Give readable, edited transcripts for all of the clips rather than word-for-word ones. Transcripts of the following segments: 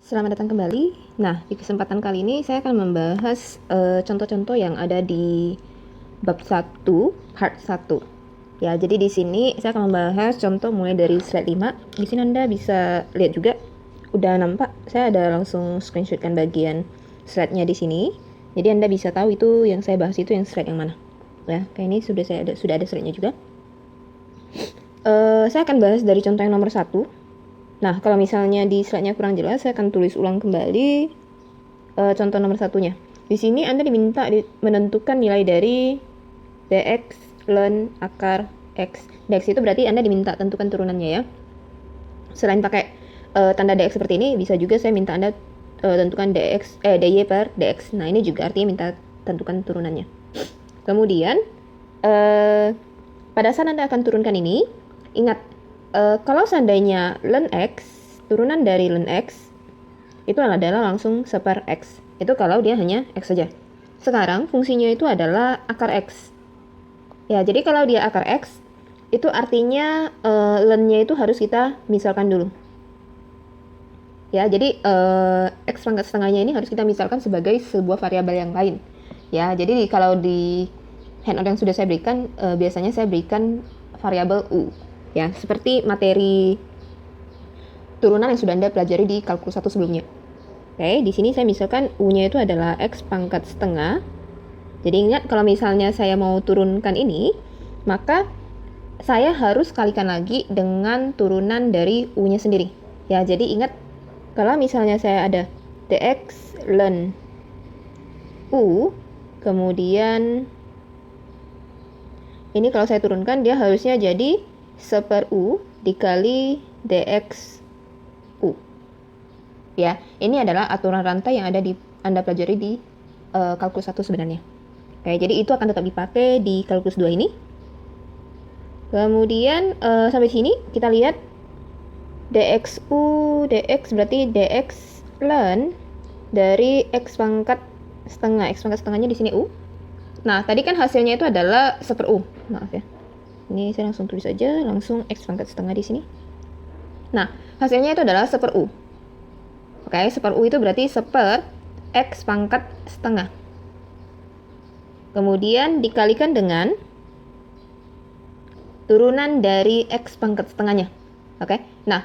Selamat datang kembali. Nah, di kesempatan kali ini saya akan membahas contoh-contoh yang ada di bab 1, part 1. Ya, jadi di sini saya akan membahas contoh mulai dari slide 5. Di sini Anda bisa lihat juga, udah nampak, saya ada langsung screenshotkan bagian slide-nya di sini. Jadi Anda bisa tahu itu yang saya bahas itu yang slide yang mana. Ya, kayak ini sudah ada slide-nya juga. Saya akan bahas dari contoh yang nomor 1. Nah, kalau misalnya di slide-nya kurang jelas, saya akan tulis ulang kembali contoh nomor 1-nya. Di sini Anda diminta menentukan nilai dari dx ln akar x. Dx itu berarti Anda diminta tentukan turunannya ya. Selain pakai tanda dx seperti ini, bisa juga saya minta Anda tentukan dy per dx. Nah, ini juga artinya minta tentukan turunannya. Kemudian, pada saat Anda akan turunkan ini, ingat, kalau seandainya ln x, turunan dari ln x, itu adalah langsung seper x. Itu kalau dia hanya x saja. Sekarang fungsinya itu adalah akar x. Ya, jadi kalau dia akar x, itu artinya ln-nya itu harus kita misalkan dulu. Ya, jadi x pangkat setengahnya ini harus kita misalkan sebagai sebuah variabel yang lain. Ya, jadi kalau di handout yang sudah saya berikan, biasanya saya berikan variabel u. Ya, seperti materi turunan yang sudah Anda pelajari di kalkulus 1 sebelumnya. Oke, di sini saya misalkan u-nya itu adalah x pangkat setengah. Jadi ingat, kalau misalnya saya mau turunkan ini, maka saya harus kalikan lagi dengan turunan dari u-nya sendiri. Ya, jadi ingat, kalau misalnya saya ada dx ln u, kemudian ini kalau saya turunkan, dia harusnya jadi seper u dikali dx u. Ya, ini adalah aturan rantai yang ada di Anda pelajari di kalkulus 1 sebenarnya. Oke, jadi itu akan tetap dipakai di kalkulus 2 ini. Kemudian sampai sini kita lihat dx u dx berarti dx ln dari x pangkat setengah. X pangkat setengahnya di sini u. Nah, tadi kan hasilnya itu adalah seper u. Maaf ya. Ini saya langsung tulis aja, langsung x pangkat setengah di sini. Nah, hasilnya itu adalah seper u. Oke, seper u itu berarti seper x pangkat setengah. Kemudian dikalikan dengan turunan dari x pangkat setengahnya. Oke, nah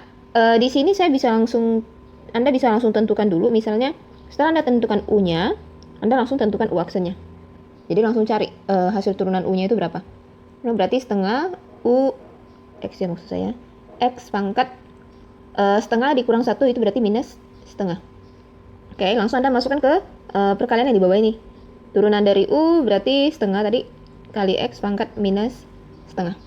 di sini Anda bisa langsung tentukan dulu. Misalnya, setelah Anda tentukan u-nya, Anda langsung tentukan u aksennya. Jadi langsung cari hasil turunan u-nya itu berapa. Nah, berarti setengah u x ya maksud saya. X pangkat setengah dikurang 1 itu berarti minus setengah. Oke, langsung Anda masukkan ke perkalian yang di bawah ini. Turunan dari u berarti setengah tadi kali x pangkat minus setengah.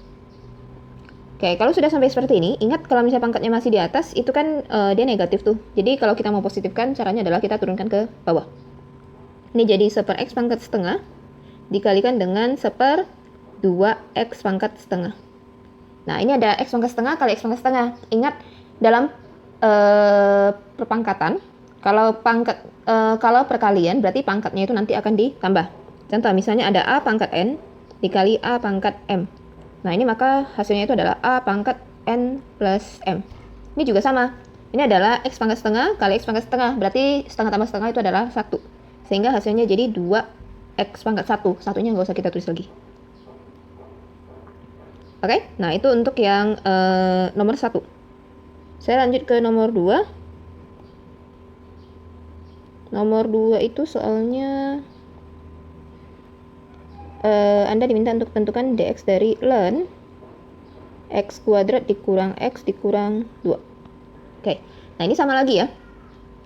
Oke, kalau sudah sampai seperti ini, ingat kalau misalnya pangkatnya masih di atas, itu kan dia negatif tuh. Jadi kalau kita mau positifkan, caranya adalah kita turunkan ke bawah. Ini jadi seper x pangkat setengah dikalikan dengan seper 2x pangkat setengah. Nah, ini ada x pangkat setengah kali x pangkat setengah. Ingat, dalam perpangkatan, kalau perkalian berarti pangkatnya itu nanti akan ditambah. Contoh, misalnya ada a pangkat n dikali a pangkat m. Nah, ini maka hasilnya itu adalah a pangkat n plus m. Ini juga sama. Ini adalah x pangkat setengah kali x pangkat setengah. Berarti setengah tambah setengah itu adalah 1. Sehingga hasilnya jadi 2x pangkat 1. Satunya nggak usah kita tulis lagi. Oke, nah itu untuk yang nomor 1. Saya lanjut ke nomor 2. Nomor 2 itu soalnya Anda diminta untuk tentukan dx dari ln x kuadrat dikurang x dikurang 2. Oke, nah ini sama lagi ya.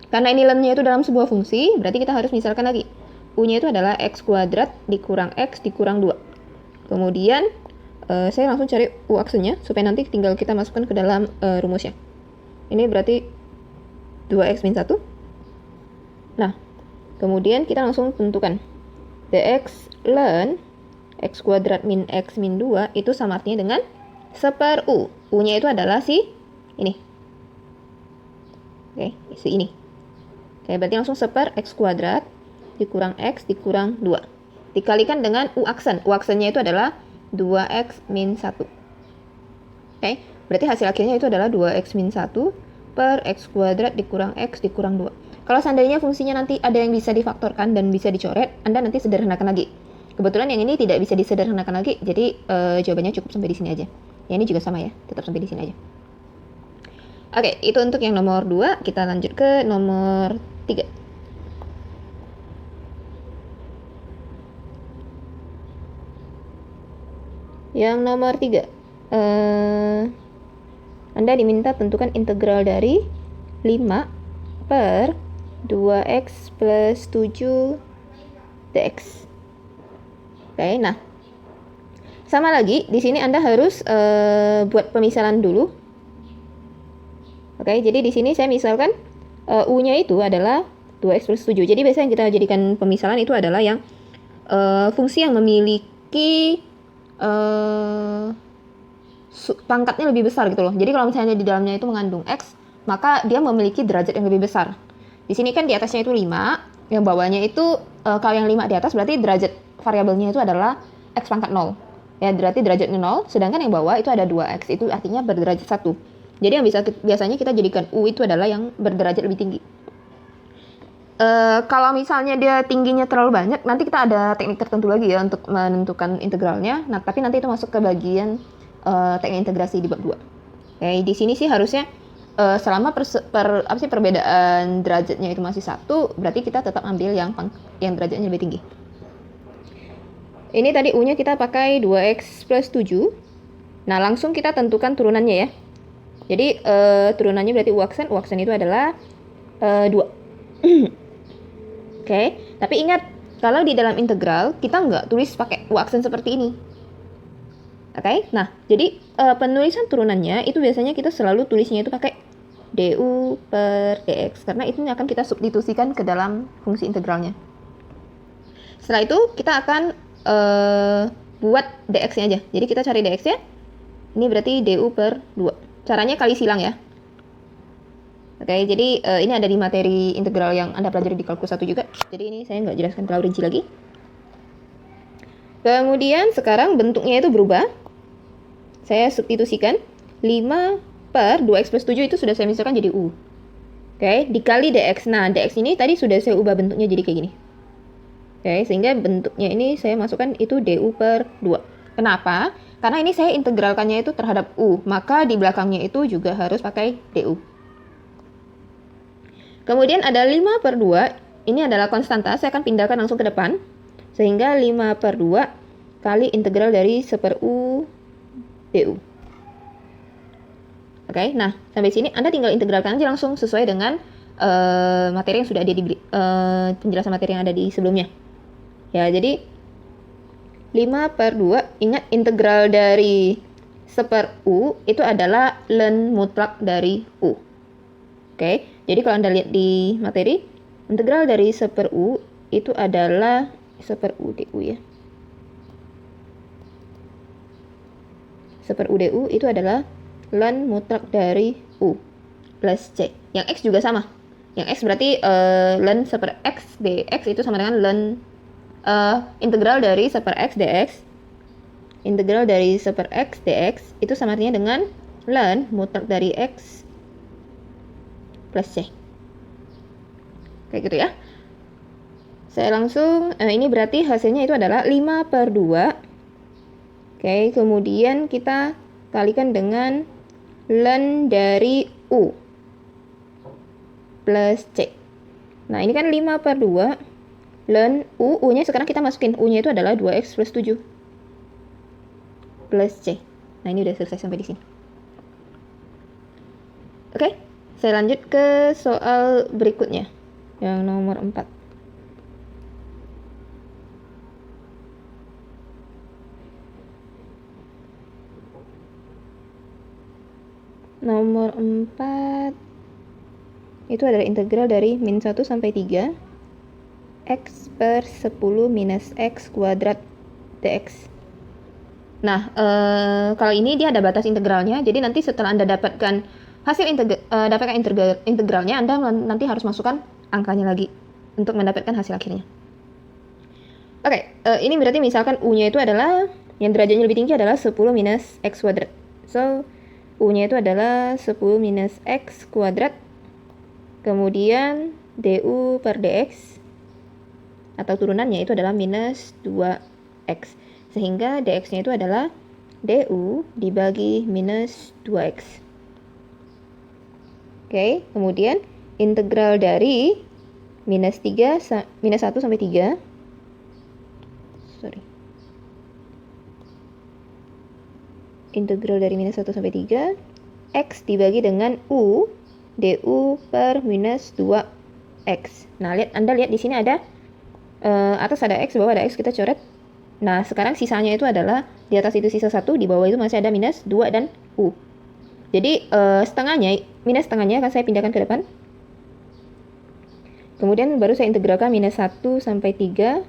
Karena ini ln-nya itu dalam sebuah fungsi, berarti kita harus misalkan lagi. U-nya itu adalah x kuadrat dikurang x dikurang 2. Kemudian saya langsung cari u aksennya supaya nanti tinggal kita masukkan ke dalam rumusnya. Ini berarti 2x min 1. Nah, kemudian kita langsung tentukan dx ln x kuadrat min x min 2 itu sama artinya dengan seper u. U-nya itu adalah si ini. Oke, si ini. Oke, berarti langsung seper x kuadrat dikurang x dikurang 2. Dikalikan dengan u aksen. U aksennya itu adalah 2x min 1. Oke, berarti hasil akhirnya itu adalah 2x min 1 per X kuadrat dikurang X dikurang 2. Kalau seandainya fungsinya nanti ada yang bisa difaktorkan dan bisa dicoret, Anda nanti sederhanakan lagi. Kebetulan yang ini tidak bisa disederhanakan lagi, jadi jawabannya cukup sampai di sini aja. Yang ini juga sama ya, tetap sampai di sini aja. Oke, itu untuk yang nomor 2. Kita lanjut ke nomor 3. Yang nomor 3. Anda diminta tentukan integral dari 5 per 2x plus 7 dx. Oke, nah. Sama lagi, di sini Anda harus buat pemisalan dulu. Oke, jadi di sini saya misalkan U-nya itu adalah 2x plus 7. Jadi biasanya yang kita jadikan pemisalan itu adalah yang fungsi yang memiliki pangkatnya lebih besar gitu loh. Jadi kalau misalnya di dalamnya itu mengandung X, maka dia memiliki derajat yang lebih besar. Di sini kan di atasnya itu 5, yang bawahnya itu kalau yang 5 di atas berarti derajat variabelnya itu adalah X pangkat 0. Ya, berarti derajatnya 0, sedangkan yang bawah itu ada 2X, itu artinya berderajat 1. Jadi yang biasanya kita jadikan U itu adalah yang berderajat lebih tinggi. Kalau misalnya dia tingginya terlalu banyak, nanti kita ada teknik tertentu lagi ya untuk menentukan integralnya. Nah, tapi nanti itu masuk ke bagian teknik integrasi di bab 2. Oke, di sini sih harusnya selama perbedaan derajatnya itu masih 1, berarti kita tetap ambil yang derajatnya lebih tinggi. Ini tadi U-nya kita pakai 2x plus 7. Nah, langsung kita tentukan turunannya ya. Jadi turunannya berarti U aksen itu adalah 2. Oke, tapi ingat, kalau di dalam integral, kita nggak tulis pakai U aksen seperti ini. Oke, nah, jadi penulisan turunannya itu biasanya kita selalu tulisnya itu pakai du per dx, karena itu akan kita substitusikan ke dalam fungsi integralnya. Setelah itu, kita akan buat dx-nya aja. Jadi kita cari dx-nya, ini berarti du per 2. Caranya kali silang ya. Oke, jadi ini ada di materi integral yang Anda pelajari di kalkulus 1 juga. Jadi ini saya nggak jelaskan terlalu rinci lagi. Kemudian sekarang bentuknya itu berubah. Saya substitusikan 5 per 2x plus 7 itu sudah saya misalkan jadi U. Oke, dikali dx. Nah, dx ini tadi sudah saya ubah bentuknya jadi kayak gini. Oke, sehingga bentuknya ini saya masukkan itu du per 2. Kenapa? Karena ini saya integralkannya itu terhadap U. Maka di belakangnya itu juga harus pakai du. Kemudian ada 5 per 2, ini adalah konstanta, saya akan pindahkan langsung ke depan. Sehingga 5 per 2 kali integral dari 1 per U du. Oke, nah sampai sini Anda tinggal integralkan aja langsung sesuai dengan materi yang sudah ada di penjelasan materi yang ada di sebelumnya. Ya, jadi 5 per 2, ingat integral dari 1 per U itu adalah ln mutlak dari U. Oke, jadi kalau Anda lihat di materi, integral dari 1 per U itu adalah 1 per U du ya. 1 per U du itu adalah ln mutlak dari U plus C. Yang X juga sama. Yang X berarti ln 1 per X dx itu sama dengan ln integral dari 1 per X dx. Integral dari 1 per X dx itu sama artinya dengan ln mutlak dari X plus C. Kayak gitu ya. Saya langsung, ini berarti hasilnya itu adalah 5 per 2. Oke, kemudian kita kalikan dengan ln dari U plus C. Nah, ini kan 5 per 2 ln U, U-nya sekarang kita masukin. U-nya itu adalah 2x plus 7 plus C. Nah, ini udah selesai sampai di sini. Oke, saya lanjut ke soal berikutnya, yang nomor 4. Nomor 4 itu adalah integral dari min 1 sampai 3 x per 10 minus x kuadrat dx. Nah, kalau ini dia ada batas integralnya, jadi nanti setelah Anda dapatkan hasil integralnya, Anda nanti harus masukkan angkanya lagi untuk mendapatkan hasil akhirnya. Oke, ini berarti misalkan U-nya itu adalah, yang derajatnya lebih tinggi adalah 10 minus x kuadrat. So, U-nya itu adalah 10 minus X kuadrat. Kemudian du per dx atau turunannya itu adalah minus 2x. Sehingga dx-nya itu adalah du dibagi minus 2x. Oke, kemudian integral dari minus 1 sampai 3. Integral dari minus 1 sampai 3 x dibagi dengan u du per minus 2x. Nah, Anda lihat di sini ada atas ada x, bawah ada x, kita coret. Nah, sekarang sisanya itu adalah di atas itu sisa 1, di bawah itu masih ada minus 2 dan u. Jadi minus setengahnya akan saya pindahkan ke depan. Kemudian baru saya integralkan minus 1 sampai 3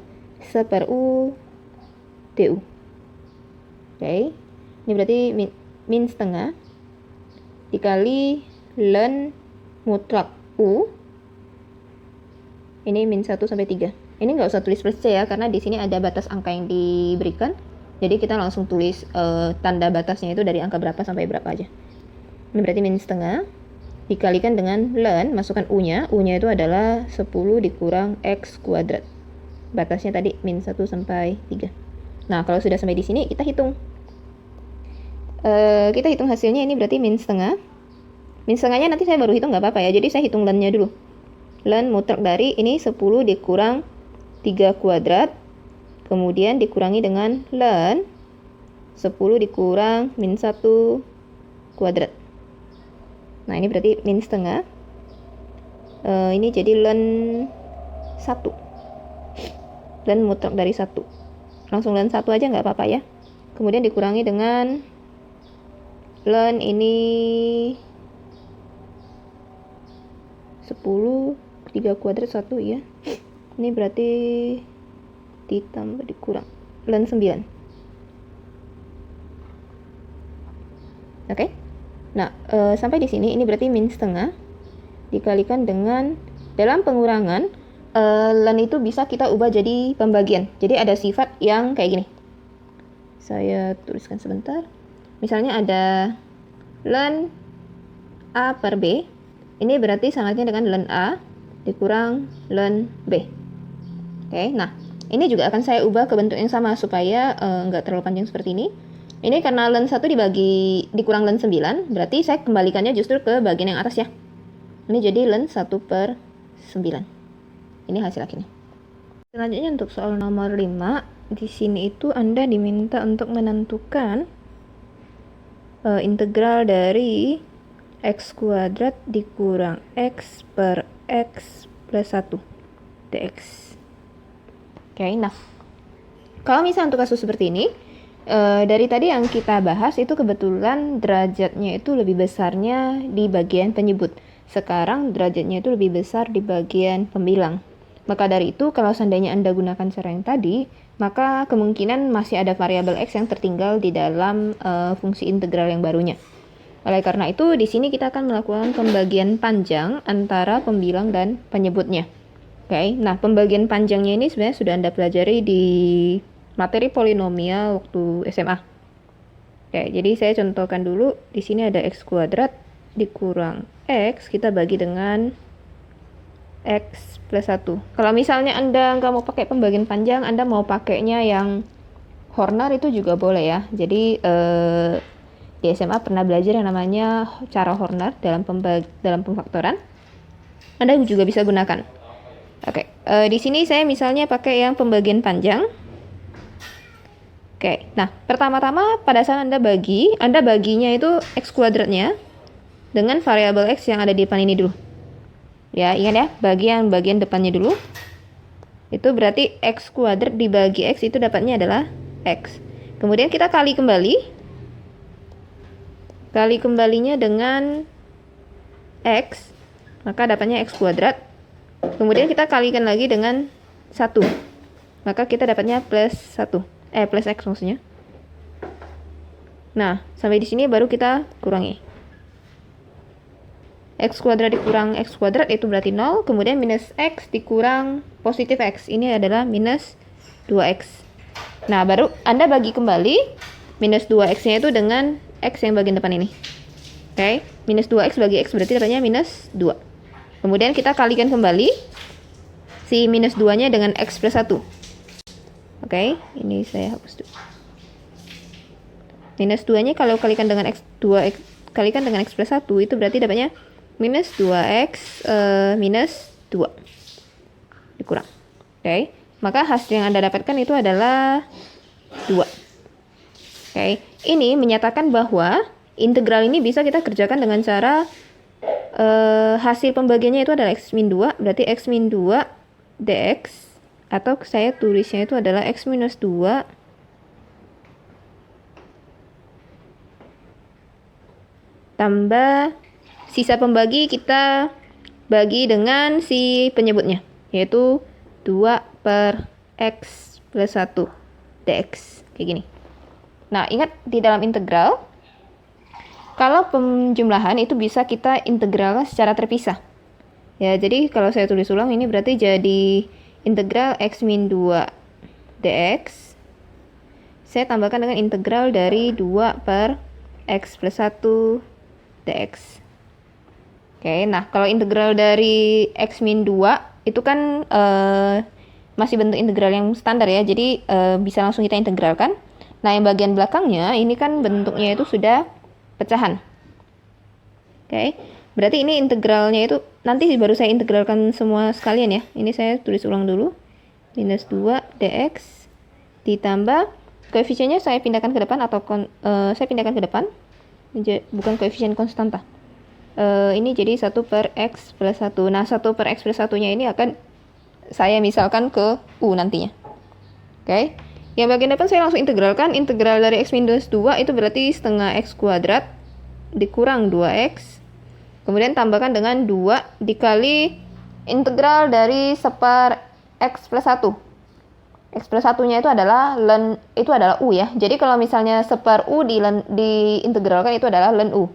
per u du. Oke. Ini berarti min setengah dikali ln mutlak u. Ini min 1 sampai 3. Ini nggak usah tulis plus C ya, karena di sini ada batas angka yang diberikan. Jadi kita langsung tulis tanda batasnya itu dari angka berapa sampai berapa aja. Ini berarti min setengah dikalikan dengan ln, masukkan u-nya. U-nya itu adalah 10 dikurang x kuadrat. Batasnya tadi min 1 sampai 3. Nah, kalau sudah sampai di sini, kita hitung. Kita hitung hasilnya, ini berarti min setengah. Min setengahnya nanti saya baru hitung, nggak apa-apa ya. Jadi saya hitung ln-nya dulu. Ln mutlak dari ini 10 dikurang 3 kuadrat. Kemudian dikurangi dengan ln 10 dikurang min 1 kuadrat. Nah, ini berarti min setengah. Ini jadi ln 1. Ln mutlak dari 1. Langsung ln 1 aja nggak apa-apa ya. Kemudian dikurangi dengan ln ini 10 3 kuadrat 1 ya. Ini berarti ditambah dikurang ln 9. Oke. Nah, sampai di sini ini berarti min setengah dikalikan dengan, dalam pengurangan ln itu bisa kita ubah jadi pembagian. Jadi ada sifat yang kayak gini. Saya tuliskan sebentar. Misalnya ada ln A per B. Ini berarti sangatnya dengan ln A dikurang ln B. Oke, nah ini juga akan saya ubah ke bentuk yang sama supaya nggak terlalu panjang seperti ini. Ini karena ln 1 dikurang ln 9, berarti saya kembalikannya justru ke bagian yang atas ya. Ini jadi ln 1 per 9. Ini hasil akhirnya. Selanjutnya untuk soal nomor 5, di sini itu Anda diminta untuk menentukan integral dari x kuadrat dikurang x per x plus 1 dx. Oke, nah kalau misalnya untuk kasus seperti ini, dari tadi yang kita bahas itu kebetulan derajatnya itu lebih besarnya di bagian penyebut. Sekarang derajatnya itu lebih besar di bagian pembilang. Maka dari itu kalau seandainya Anda gunakan cara yang tadi, maka kemungkinan masih ada variabel x yang tertinggal di dalam fungsi integral yang barunya. Oleh karena itu, di sini kita akan melakukan pembagian panjang antara pembilang dan penyebutnya. Oke, nah pembagian panjangnya ini sebenarnya sudah Anda pelajari di materi polinomial waktu SMA. Oke, jadi saya contohkan dulu. Di sini ada x kuadrat dikurang x, kita bagi dengan x plus 1. Kalau misalnya Anda nggak mau pakai pembagian panjang, Anda mau pakainya yang Horner itu juga boleh ya. Jadi di SMA pernah belajar yang namanya cara Horner dalam pemfaktoran. Anda juga bisa gunakan. Oke, di sini saya misalnya pakai yang pembagian panjang. Oke, nah pertama-tama pada saat Anda baginya itu x kuadratnya dengan variabel x yang ada di depan ini dulu. Ya, ingat ya, bagian depannya dulu. Itu berarti x kuadrat dibagi x itu dapatnya adalah x. Kemudian kita kali kembali. Kali kembalinya dengan x, maka dapatnya x kuadrat. Kemudian kita kalikan lagi dengan 1. Maka kita dapatnya plus 1. Plus x maksudnya. Nah, sampai di sini baru kita kurangi. X kuadrat dikurang x kuadrat itu berarti 0. Kemudian minus x dikurang positif x. Ini adalah minus 2x. Nah, baru Anda bagi kembali minus 2x-nya itu dengan x yang bagian depan ini. Oke, minus 2x bagi x berarti dapatnya minus 2. Kemudian kita kalikan kembali si minus 2-nya dengan x plus 1. Oke, ini saya hapus dulu. Minus 2-nya kalau kalikan dengan x, 2x kalikan dengan x plus 1 itu berarti dapatnya minus 2x minus 2 dikurang. Oke, maka hasil yang Anda dapatkan itu adalah 2. Oke, ini menyatakan bahwa integral ini bisa kita kerjakan dengan cara hasil pembagiannya itu adalah x min 2, berarti x min 2 dx, atau saya tulisnya itu adalah x minus 2 tambah sisa pembagi kita bagi dengan si penyebutnya, yaitu 2 per x plus 1 dx, kayak gini. Nah, ingat di dalam integral, kalau penjumlahan itu bisa kita integralkan secara terpisah. Ya, jadi kalau saya tulis ulang ini berarti jadi integral x min 2 dx. Saya tambahkan dengan integral dari 2 per x plus 1 dx. Oke, nah kalau integral dari x min 2 itu kan masih bentuk integral yang standar ya. Jadi bisa langsung kita integralkan. Nah, yang bagian belakangnya ini kan bentuknya itu sudah pecahan. Oke, berarti ini integralnya itu nanti baru saya integralkan semua sekalian ya. Ini saya tulis ulang dulu. Minus 2 dx ditambah koefisiennya saya pindahkan ke depan atau saya pindahkan ke depan. Bukan koefisien konstanta. Ini jadi 1 per x plus 1. Nah, 1 per x plus 1-nya ini akan saya misalkan ke u nantinya. Oke. Yang bagian depan saya langsung integralkan. Integral dari x minus 2 itu berarti setengah x kuadrat dikurang 2x. Kemudian tambahkan dengan 2 dikali integral dari 1 per x plus 1. X plus 1-nya itu adalah ln, itu adalah u ya. Jadi kalau misalnya 1 per u diintegralkan itu adalah ln u.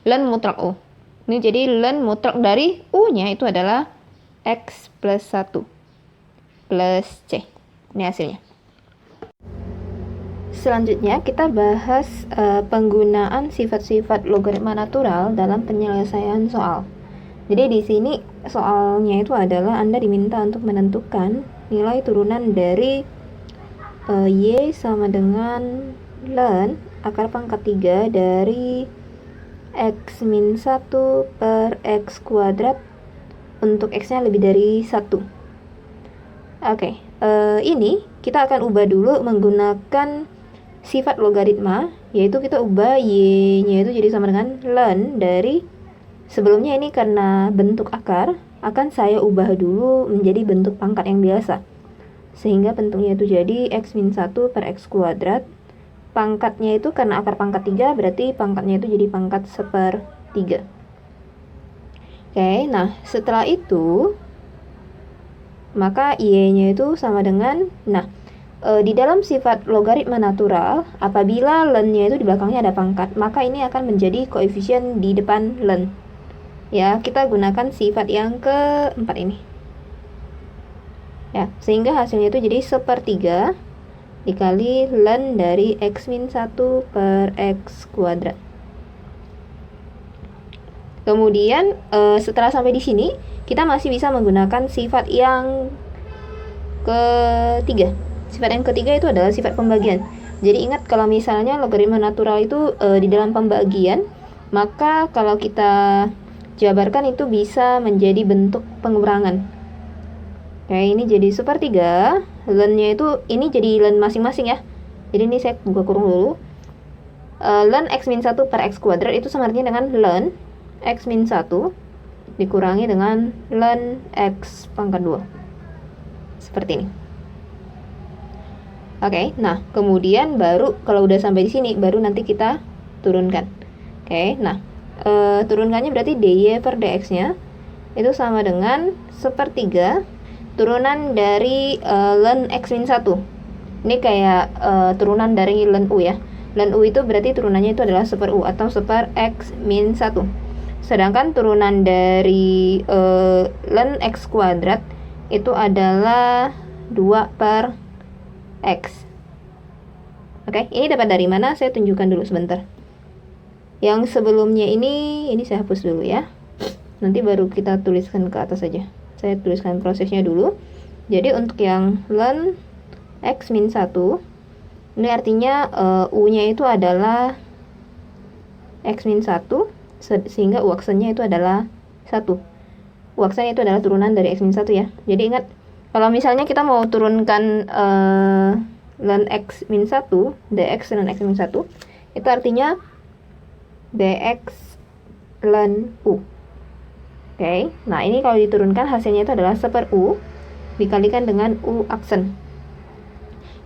Ln mutlak u. Ini jadi ln mutlak dari u-nya itu adalah x plus 1 plus c. Ini hasilnya. Selanjutnya kita bahas penggunaan sifat-sifat logaritma natural dalam penyelesaian soal. Jadi di sini soalnya itu adalah Anda diminta untuk menentukan nilai turunan dari y sama dengan ln akar pangkat 3 dari x min 1 per x kuadrat untuk x-nya lebih dari 1. Oke, ini kita akan ubah dulu menggunakan sifat logaritma, yaitu kita ubah y-nya itu jadi sama dengan ln dari sebelumnya ini karena bentuk akar, akan saya ubah dulu menjadi bentuk pangkat yang biasa. Sehingga bentuknya itu jadi x min 1 per x kuadrat. Pangkatnya itu karena akar pangkat 3, berarti pangkatnya itu jadi pangkat 1/3. Oke, nah setelah itu, maka y-nya itu sama dengan, di dalam sifat logaritma natural, apabila ln-nya itu di belakangnya ada pangkat, maka ini akan menjadi koefisien di depan ln. Ya, kita gunakan sifat yang keempat ini. Ya, sehingga hasilnya itu jadi 1/3 dikali ln dari x min 1 per x kuadrat. Kemudian setelah sampai di sini, kita masih bisa menggunakan sifat yang ketiga. Sifat yang ketiga itu adalah sifat pembagian. Jadi ingat kalau misalnya logaritma natural itu di dalam pembagian, maka kalau kita jabarkan itu bisa menjadi bentuk pengurangan. Oke, ini jadi 1/3. Ln-nya itu ini jadi ln masing-masing ya. Jadi ini saya buka kurung dulu. Ln x min 1 per x kuadrat itu sama artinya dengan ln x min 1 dikurangi dengan ln x pangkat 2. Seperti ini. Oke, nah kemudian baru kalau udah sampai di sini baru nanti kita turunkan. Oke, nah turunkannya berarti dy per dx-nya itu sama dengan 1/3 turunan dari ln x min 1. Ini kayak turunan dari ln u ya. Ln u itu berarti turunannya itu adalah 1/u atau 1/x min 1. Sedangkan turunan dari ln x kuadrat itu adalah 2 per x. Oke, ini dapat dari mana? Saya tunjukkan dulu sebentar. Yang sebelumnya ini saya hapus dulu ya. Nanti baru kita tuliskan ke atas saja. Saya tuliskan prosesnya dulu. Jadi untuk yang len x min 1, ini artinya u-nya itu adalah x min 1, sehingga u aksennya itu adalah 1. U aksen itu adalah turunan dari x min 1 ya. Jadi ingat, kalau misalnya kita mau turunkan len x min 1, dx len x min 1, itu artinya dx len u. Oke, nah ini kalau diturunkan hasilnya itu adalah 1/u dikalikan dengan u aksen.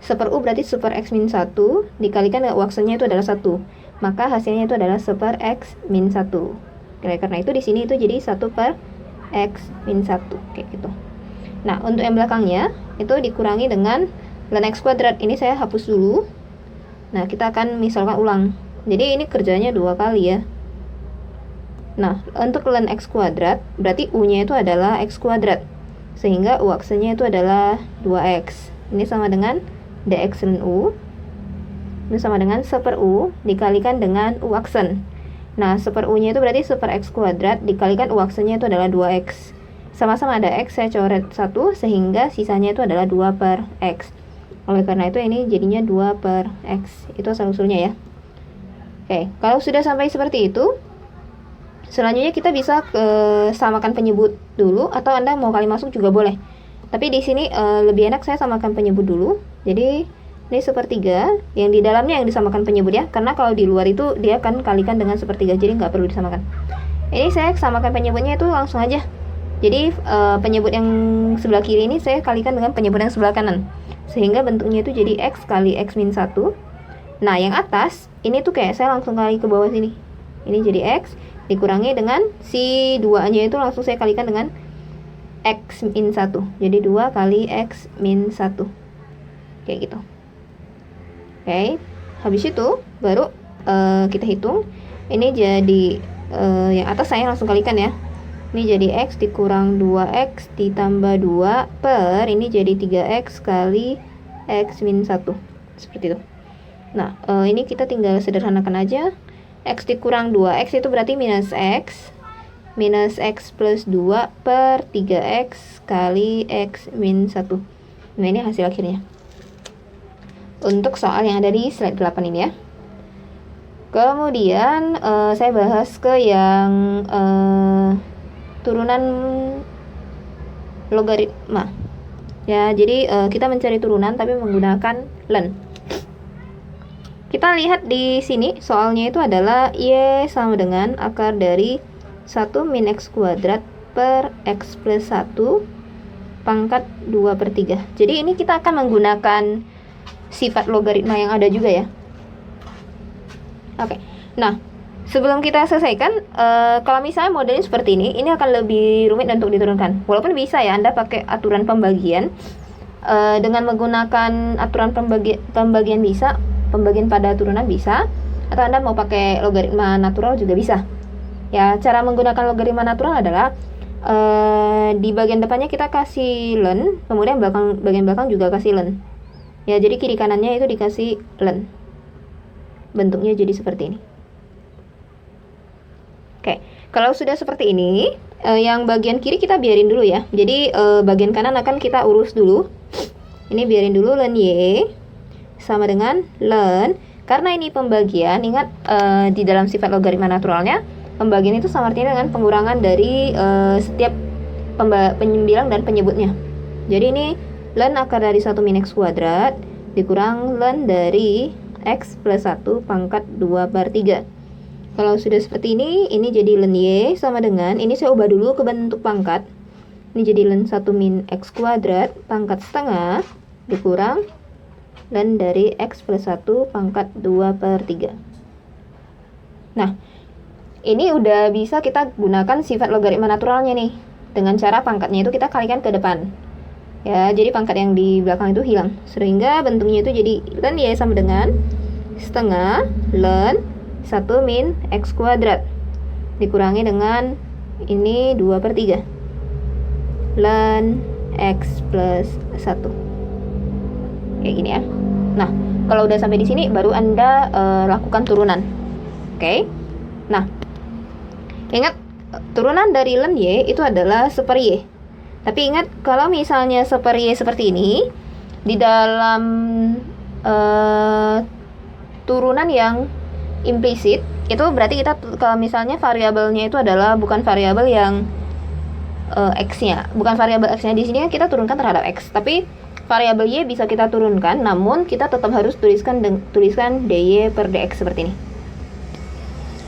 1/u berarti 1/x min 1 dikalikan dengan u aksennya itu adalah 1. Maka hasilnya itu adalah 1/x min 1. Karena itu di sini itu jadi 1/x min 1 kayak gitu. Nah, untuk yang belakangnya itu dikurangi dengan ln x kuadrat. Ini saya hapus dulu. Nah, kita akan misalkan ulang. Jadi ini kerjanya 2 kali ya. Nah, untuk ln x kuadrat, berarti u-nya itu adalah x kuadrat. Sehingga u aksennya itu adalah 2x. Ini sama dengan dx ln u. Ini sama dengan 1/u dikalikan dengan u aksen. Nah, 1/u-nya itu berarti 1/x kuadrat dikalikan u aksennya itu adalah 2x. Sama-sama ada x, saya coret 1, sehingga sisanya itu adalah 2/x. Oleh karena itu ini jadinya 2/x. Itu asal-usulnya ya. Oke, kalau sudah sampai seperti itu, selanjutnya kita bisa samakan penyebut dulu, atau Anda mau kali masuk juga boleh. Tapi di sini lebih enak saya samakan penyebut dulu. Jadi ini 1/3, yang di dalamnya yang disamakan penyebut ya, karena kalau di luar itu dia akan kalikan dengan 1/3, jadi nggak perlu disamakan. Ini saya samakan penyebutnya itu langsung aja. Jadi penyebut yang sebelah kiri ini saya kalikan dengan penyebut yang sebelah kanan, sehingga bentuknya itu jadi x kali x min 1. Nah, yang atas ini tuh kayak saya langsung kali ke bawah sini. Ini jadi x dikurangi dengan si 2-nya itu langsung saya kalikan dengan x min 1. Jadi 2 kali x min 1. Kayak gitu. Oke, habis itu baru kita hitung. Ini jadi yang atas saya langsung kalikan ya. Ini jadi x dikurang 2x ditambah 2 per ini jadi 3x kali x min 1. Seperti itu. Nah, ini kita tinggal sederhanakan aja. X dikurang 2x itu berarti minus x plus 2 per 3x kali x min 1. Nah, ini hasil akhirnya untuk soal yang ada di slide 8 ini ya. Kemudian saya bahas ke yang turunan logaritma ya. Jadi kita mencari turunan tapi menggunakan len. Kita lihat di sini soalnya itu adalah y sama dengan akar dari 1 min x kuadrat per x plus 1 pangkat 2/3. Jadi ini kita akan menggunakan sifat logaritma yang ada juga ya. Oke. Nah, sebelum kita selesaikan, kalau misalnya modelnya seperti ini akan lebih rumit untuk diturunkan. Walaupun bisa ya, Anda pakai aturan pembagian. Dengan menggunakan aturan pembagian bisa, pembagian pada turunan bisa, atau Anda mau pakai logaritma natural juga bisa. Ya, cara menggunakan logaritma natural adalah di bagian depannya kita kasih len, kemudian bagian belakang juga kasih len. Ya, jadi kiri kanannya itu dikasih len. Bentuknya jadi seperti ini. Oke, kalau sudah seperti ini, yang bagian kiri kita biarin dulu ya. Jadi bagian kanan akan kita urus dulu. Ini biarin dulu len y sama dengan len, karena ini pembagian. Ingat di dalam sifat logaritma naturalnya, pembagian itu sama artinya dengan pengurangan dari setiap penyembilang dan penyebutnya. Jadi ini len akar dari 1 min x kuadrat dikurang len dari x plus 1 pangkat 2/3. Kalau sudah seperti ini jadi len y sama dengan, ini saya ubah dulu ke bentuk pangkat. Ini jadi len 1 min x kuadrat pangkat setengah dikurang len dari x plus 1 pangkat 2/3. Nah, ini udah bisa kita gunakan sifat logaritma naturalnya nih. Dengan cara pangkatnya itu kita kalikan ke depan. Ya, jadi pangkat yang di belakang itu hilang. Sehingga bentuknya itu jadi len y sama dengan setengah len 1 min x kuadrat dikurangi dengan ini 2/3 len x plus 1. Kayak gini ya. Nah, kalau udah sampai di sini baru Anda lakukan turunan. Oke. Nah, ingat turunan dari ln Y itu adalah super Y. Tapi ingat kalau misalnya super Y seperti ini, di dalam turunan yang implisit, itu berarti kita kalau misalnya variabelnya itu adalah bukan variabel yang X-nya, bukan variabel X-nya. Di sini kan kita turunkan terhadap X, tapi variabel Y bisa kita turunkan, namun kita tetap harus tuliskan dy per dx seperti ini.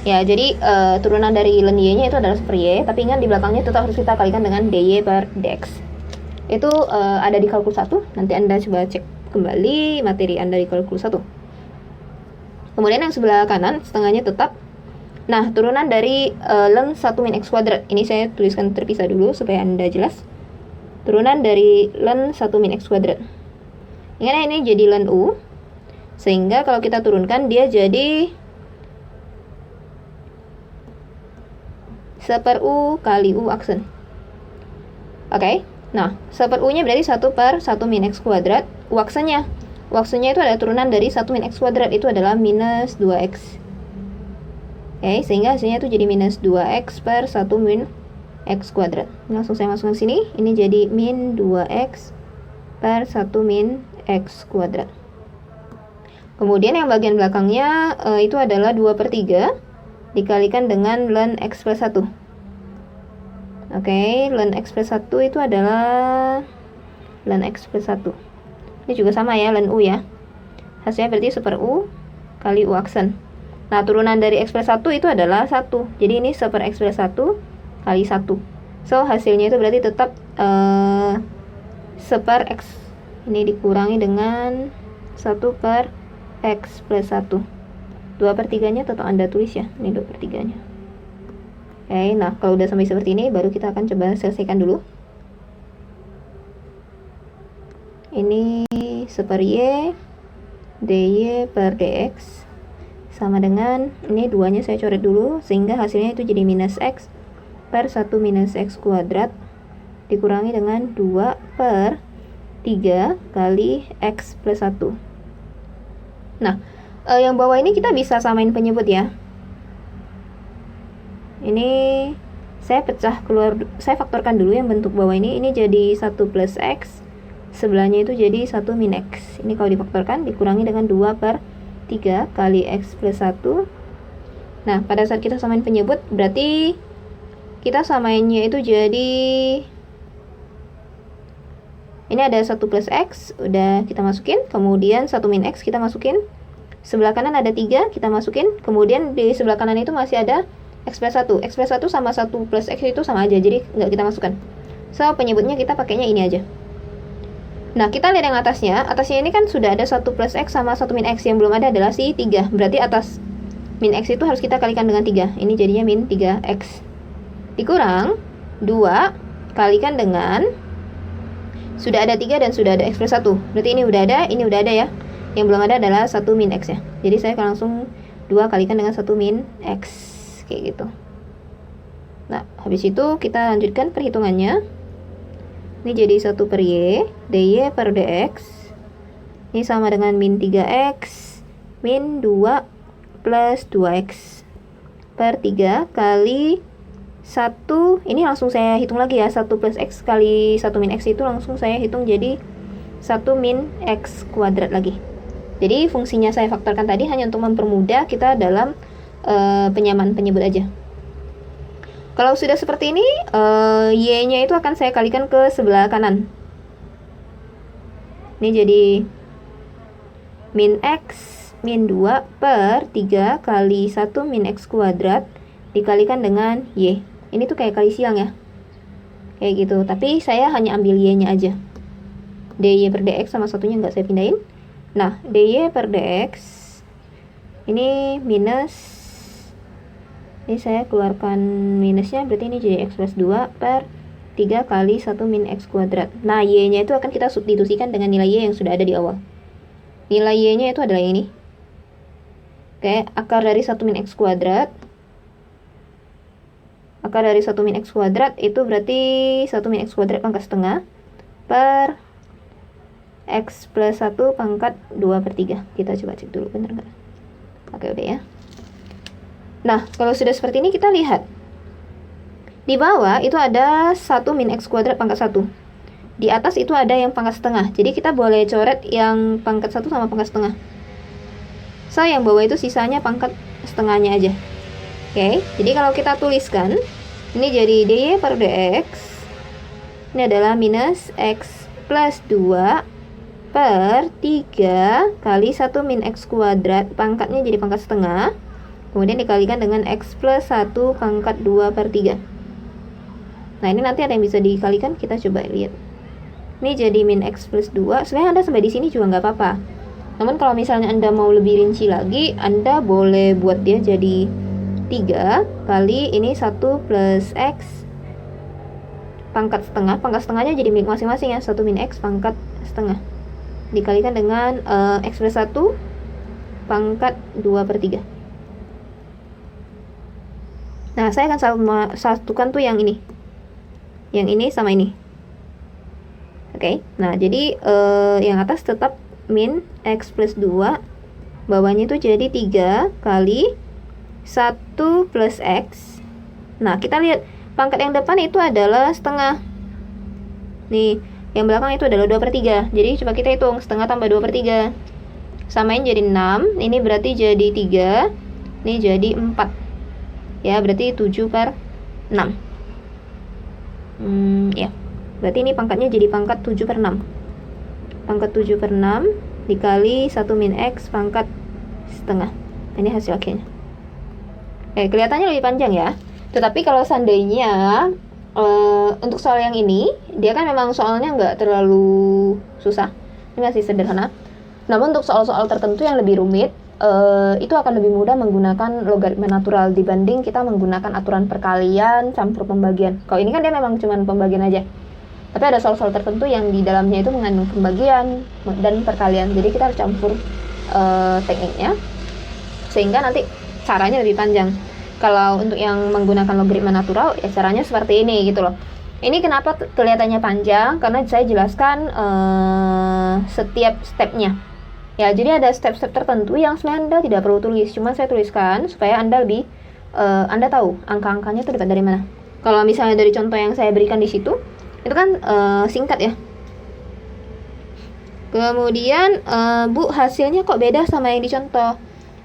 Ya, jadi turunan dari ln Y-nya itu adalah super Y, tapi ingat di belakangnya tetap harus kita kalikan dengan dy per dx. Itu ada di kalkulus 1, nanti Anda coba cek kembali materi Anda di kalkulus 1. Kemudian yang sebelah kanan, setengahnya tetap. Nah, turunan dari ln 1 min x kuadrat. Ini saya tuliskan terpisah dulu supaya Anda jelas. Turunan dari ln 1 min x kuadrat. Ingat ini jadi ln U. Sehingga kalau kita turunkan, dia jadi seper U kali U aksen. Oke, nah seper U-nya berarti 1 per 1 min x kuadrat. U aksennya itu adalah turunan dari 1 min x kuadrat, itu adalah minus 2x. Oke, sehingga hasilnya itu jadi minus 2x per 1 min x kuadrat. Langsung saya masukkan sini, ini jadi min 2x per 1 min x kuadrat. Kemudian yang bagian belakangnya itu adalah 2 per 3 dikalikan dengan ln x plus 1. Oke, ln x plus 1 itu adalah ln x plus 1. Ini juga sama ya, ln U ya. Hasilnya berarti super U kali U aksen. Nah, turunan dari x plus 1 itu adalah 1. Jadi ini super x plus 1 kali 1. So, hasilnya itu berarti tetap super x. Ini dikurangi dengan 1 per x plus 1. 2 per 3-nya tetap Anda tulis ya. Ini 2 per 3-nya. Oke, nah kalau udah sampai seperti ini, baru kita akan coba selesaikan dulu. Ini super Y, dy per dx sama dengan, ini 2-nya saya coret dulu, sehingga hasilnya itu jadi minus x per 1 minus x kuadrat dikurangi dengan 2 per 3 kali x plus 1. Nah, yang bawah ini kita bisa samain penyebut ya. Ini saya pecah keluar, saya faktorkan dulu yang bentuk bawah ini jadi 1 plus x, sebelahnya itu jadi 1 min x. Ini kalau difaktorkan dikurangi dengan 2 per 3 kali x plus 1. Nah, pada saat kita samain penyebut, berarti kita samainnya itu jadi, ini ada 1 plus x, udah kita masukin, kemudian 1 min x kita masukin, sebelah kanan ada 3, kita masukin, kemudian di sebelah kanan itu masih ada x plus 1. X plus 1 sama 1 plus x itu sama aja, jadi nggak kita masukkan. So, penyebutnya kita pakainya ini aja. Nah, kita lihat yang atasnya. Atasnya ini kan sudah ada 1 plus x sama 1 min x. Yang belum ada adalah si 3. Berarti atas min x itu harus kita kalikan dengan 3. Ini jadinya min 3x. Dikurang 2 kalikan dengan, sudah ada 3 dan sudah ada x plus 1. Berarti ini udah ada, ini udah ada ya. Yang belum ada adalah 1 min x ya. Jadi saya akan langsung 2 kalikan dengan 1 min x. Kayak gitu. Nah, habis itu kita lanjutkan perhitungannya. Ini jadi 1 per y, dy per dx. Ini sama dengan min 3x min 2 plus 2x per 3 kali 1. Ini langsung saya hitung lagi ya, 1 plus x kali 1 min x itu langsung saya hitung jadi 1 min x kuadrat lagi. Jadi fungsinya saya faktorkan tadi hanya untuk mempermudah kita dalam penyamaan penyebut aja. Kalau sudah seperti ini, y-nya itu akan saya kalikan ke sebelah kanan. Ini jadi min x min 2 per 3 kali 1 min x kuadrat dikalikan dengan y. Ini tuh kayak kali siang ya. Kayak gitu, tapi saya hanya ambil y-nya aja. dy per dx sama satunya nggak saya pindahin. Nah, dy per dx ini minus, ini saya keluarkan minusnya, berarti ini jadi x plus 2 per 3 kali 1 min x kuadrat. Nah, y-nya itu akan kita substitusikan dengan nilai y yang sudah ada di awal. Nilai y-nya itu adalah ini. Oke, akar dari 1 min x kuadrat. Akar dari 1 min x kuadrat itu berarti 1 min x kuadrat pangkat setengah per x plus 1 pangkat 2 per 3. Kita coba cek dulu, bener nggak? Oke, udah ya. Nah, kalau sudah seperti ini kita lihat. Di bawah itu ada 1 min X kuadrat pangkat 1. Di atas itu ada yang pangkat setengah. Jadi kita boleh coret yang pangkat 1 sama pangkat setengah. So, yang bawah itu sisanya pangkat setengahnya aja. Oke, jadi kalau kita tuliskan, ini jadi dy per dx. Ini adalah minus X plus 2 per 3 kali 1 min X kuadrat. Pangkatnya jadi pangkat setengah. Kemudian dikalikan dengan X plus 1 pangkat 2 per 3. Nah, ini nanti ada yang bisa dikalikan, kita coba lihat. Ini jadi min X plus 2. Sebenarnya Anda sampai di sini juga nggak apa-apa. Namun kalau misalnya Anda mau lebih rinci lagi, Anda boleh buat dia jadi 3 kali ini 1 plus X pangkat setengah. Pangkat setengahnya jadi milik masing-masing ya. 1 min X pangkat setengah. Dikalikan dengan X plus 1 pangkat 2 per 3. Nah, saya akan satukan tuh yang ini. Yang ini sama ini. Oke, nah jadi yang atas tetap min X plus 2. Bawahnya itu jadi 3 kali 1 plus X. Nah, kita lihat pangkat yang depan itu adalah setengah. Nih, yang belakang itu adalah 2 per 3. Jadi coba kita hitung, setengah tambah 2 per 3. Samain jadi 6. Ini berarti jadi 3. Ini jadi 4. Ya, berarti 7 per 6. Ya. Berarti ini pangkatnya jadi pangkat 7 per 6. Pangkat 7 per 6 dikali 1 min X pangkat setengah. Ini hasil akhirnya. Kelihatannya lebih panjang ya. Tetapi kalau seandainya untuk soal yang ini, dia kan memang soalnya nggak terlalu susah. Ini masih sederhana. Namun untuk soal-soal tertentu yang lebih rumit, itu akan lebih mudah menggunakan logaritma natural dibanding kita menggunakan aturan perkalian campur pembagian. Kalau ini kan dia memang cuma pembagian aja. Tapi ada soal-soal tertentu yang di dalamnya itu mengandung pembagian dan perkalian. Jadi kita harus campur tekniknya sehingga nanti caranya lebih panjang. Kalau untuk yang menggunakan logaritma natural, ya caranya seperti ini gitu loh. Ini kenapa kelihatannya panjang? Karena saya jelaskan setiap stepnya. Ya, jadi ada step-step tertentu yang sebenarnya Anda tidak perlu tulis. Cuma saya tuliskan supaya Anda lebih Anda tahu angka-angkanya itu dapat dari mana. Kalau misalnya dari contoh yang saya berikan di situ, itu kan singkat ya. Kemudian Bu, hasilnya kok beda sama yang dicontoh?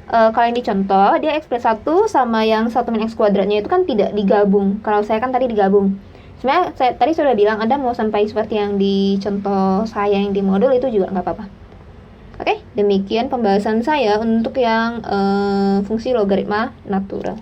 Kalau yang dicontoh, dia X plus 1 sama yang 1 min X kuadratnya itu kan tidak digabung. Kalau saya kan tadi digabung. Sebenarnya saya tadi sudah bilang Anda mau sampai seperti yang di contoh saya yang di modul itu juga nggak apa-apa. Oke, demikian pembahasan saya untuk yang fungsi logaritma natural.